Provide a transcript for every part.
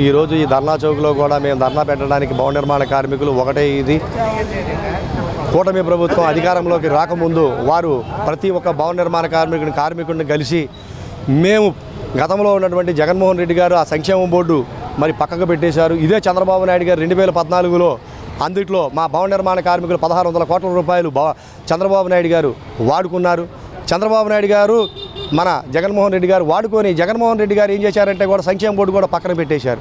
ఈరోజు ఈ ధర్నా చౌక్లో కూడా మేము ధర్నా పెట్టడానికి భవన నిర్మాణ కార్మికులు ఒకటే ఇది కూటమి ప్రభుత్వం అధికారంలోకి రాకముందు వారు ప్రతి ఒక్క భవన నిర్మాణ కార్మికుడిని కలిసి మేము గతంలో ఉన్నటువంటి జగన్మోహన్ రెడ్డి గారు ఆ సంక్షేమ బోర్డు మరి పక్కకు పెట్టేశారు. ఇదే చంద్రబాబు నాయుడు గారు 2014లో అందుట్లో మా భవన నిర్మాణ కార్మికులు 1600 కోట్ల రూపాయలు చంద్రబాబు నాయుడు గారు వాడుకున్నారు. చంద్రబాబు నాయుడు గారు మన జగన్మోహన్ రెడ్డి గారు వాడుకొని జగన్మోహన్ రెడ్డి గారు ఏం చేశారంటే కూడా సంక్షేమ బోర్డు కూడా పక్కన పెట్టేశారు.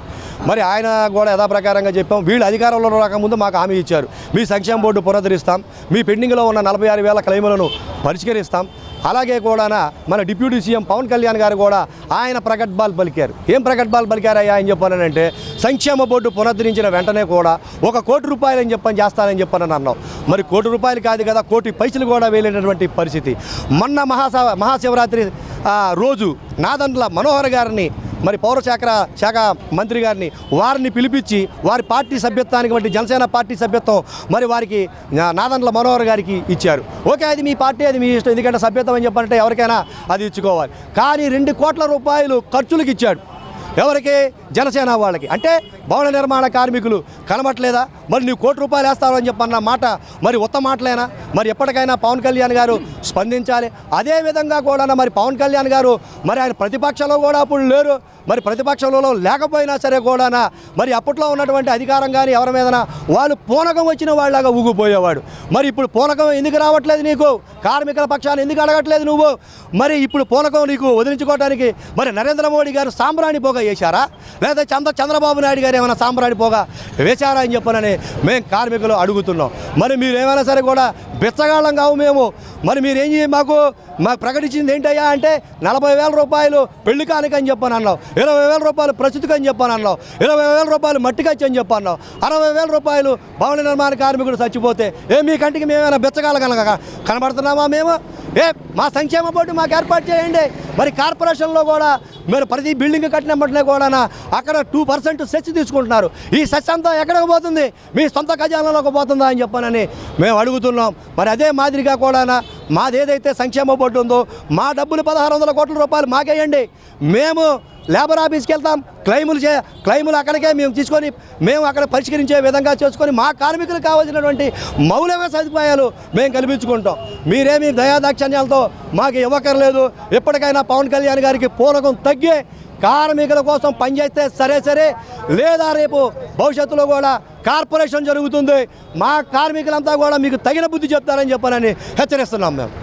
మరి ఆయన కూడా యథాప్రకారంగా చెప్పాం, వీళ్ళు అధికారంలో రాకముందు మాకు హామీ ఇచ్చారు, మీ సంక్షేమ బోర్డు పునరుద్ధరిస్తాం, మీ పెండింగ్లో ఉన్న 46,000 క్లెయిములను పరిష్కరిస్తాం. అలాగే కూడా మన డిప్యూటీ సీఎం పవన్ కళ్యాణ్ గారు కూడా ఆయన ప్రగట్భాలు పలికారు. ఏం ప్రగట్భాలు పలికారయ్యా అని చెప్పానంటే సంక్షేమ బోర్డు పునరుద్ధరించిన వెంటనే కూడా 1 కోటి రూపాయలు అని చెప్పని చేస్తానని చెప్పని అన్నాం. మరి 1 కోటి రూపాయలు కాదు కదా, 1 కోటి పైసలు కూడా వేలేనటువంటి పరిస్థితి. మొన్న మహాశివరాత్రి రోజు నాదండ్ల మనోహర్ గారిని మరి శాఖ మంత్రి గారిని వారిని పిలిపించి వారి పార్టీ సభ్యత్వానికి బట్టి జనసేన పార్టీ సభ్యత్వం మరి వారికి నాదండ్ల మనోహర్ గారికి ఇచ్చారు. ఓకే, అది మీ పార్టీ, అది మీ ఇష్టం, ఎందుకంటే సభ్యత్వం అని చెప్పాలంటే ఎవరికైనా అది ఇచ్చుకోవాలి. కానీ 2 కోట్ల రూపాయలు ఖర్చులకు ఇచ్చాడు. ఎవరికి? జనసేన వాళ్ళకి. అంటే భవన నిర్మాణ కార్మికులు కనబట్లేదా? మరి నువ్వు 1 కోటి రూపాయలు వేస్తావు అని చెప్పన్న మాట మరి ఉత్త మాటలేనా? మరి ఎప్పటికైనా పవన్ కళ్యాణ్ గారు స్పందించాలి. అదేవిధంగా కూడా మరి పవన్ కళ్యాణ్ గారు మరి ఆయన ప్రతిపక్షంలో కూడా అప్పుడు లేరు. మరి ప్రతిపక్షంలో లేకపోయినా సరే కూడా మరి అప్పట్లో ఉన్నటువంటి అధికారం కానీ ఎవరి మీదనా వాళ్ళు పూనకం వచ్చిన వాళ్ళలాగా ఊగిపోయేవాడు. మరి ఇప్పుడు పూనకం ఎందుకు రావట్లేదు నీకు? కార్మికుల పక్షాన్ని ఎందుకు అడగట్లేదు నువ్వు? మరి ఇప్పుడు పూనకం నీకు వదిలించుకోవడానికి మరి నరేంద్ర మోడీ గారు సాంబ్రాణి పోగా వేశారా, లేదా చంద్రబాబు నాయుడు గారు ఏమైనా సాంబ్రాణి పోగా వేశారా అని చెప్పనని మేము కార్మికులు అడుగుతున్నాం. మరి మీరు ఏమైనా సరే కూడా బిచ్చగాళ్ళం కావు మేము. మరి మీరేం మాకు ప్రకటించింది ఏంటయ్యా అంటే 40,000 రూపాయలు పెళ్లి కానుక అని చెప్పని అన్నావు, 20,000 రూపాయలు ప్రస్తుతికి అని చెప్పని అన్నావు, 20,000 రూపాయలు మట్టికచ్చి అని చెప్పన్నావు, 60,000 రూపాయలు భవన నిర్మాణ కార్మికుడు చచ్చిపోతే మీ కంటికి మేమైనా బిచ్చగాళ్ళ కనుక కనబడుతున్నామా మేము? మా సంక్షేమ బోర్డు మాకు ఏర్పాటు చేయండి. మరి కార్పొరేషన్లో కూడా మీరు ప్రతి బిల్డింగ్ కట్టినప్పటినే కూడా అక్కడ 2% సెస్ తీసుకుంటున్నారు. ఈ సెస్ అంతా ఎక్కడికి పోతుంది? మీ సొంత ఖజానాలోకి పోతుందా అని చెప్పనని మేము అడుగుతున్నాం. మరి అదే మాదిరిగా కూడా మాది ఏదైతే సంక్షేమ బోర్డు ఉందో మా డబ్బులు 1600 కోట్ల రూపాయలు మాకేయండి. మేము లేబర్ ఆఫీస్కి వెళ్తాం, క్లెయిములు అక్కడికే మేము తీసుకొని మేము అక్కడ పరిష్కరించే విధంగా చేసుకొని మా కార్మికులకు కావాల్సినటువంటి మౌలిక సదుపాయాలు మేము కల్పించుకుంటాం. మీరేమి దయాదాక్షణ్యాలతో మాకు ఇవ్వకర్లేదు. ఎప్పటికైనా పవన్ కళ్యాణ్ గారికి పూనకం తగ్గి కార్మికుల కోసం పనిచేస్తే సరే, లేదా రేపు భవిష్యత్తులో కూడా కార్పొరేషన్ జరుగుతుంది, మా కార్మికులంతా కూడా మీకు తగిన బుద్ధి చెప్తారని చెప్పానని హెచ్చరిస్తున్నాం మేము.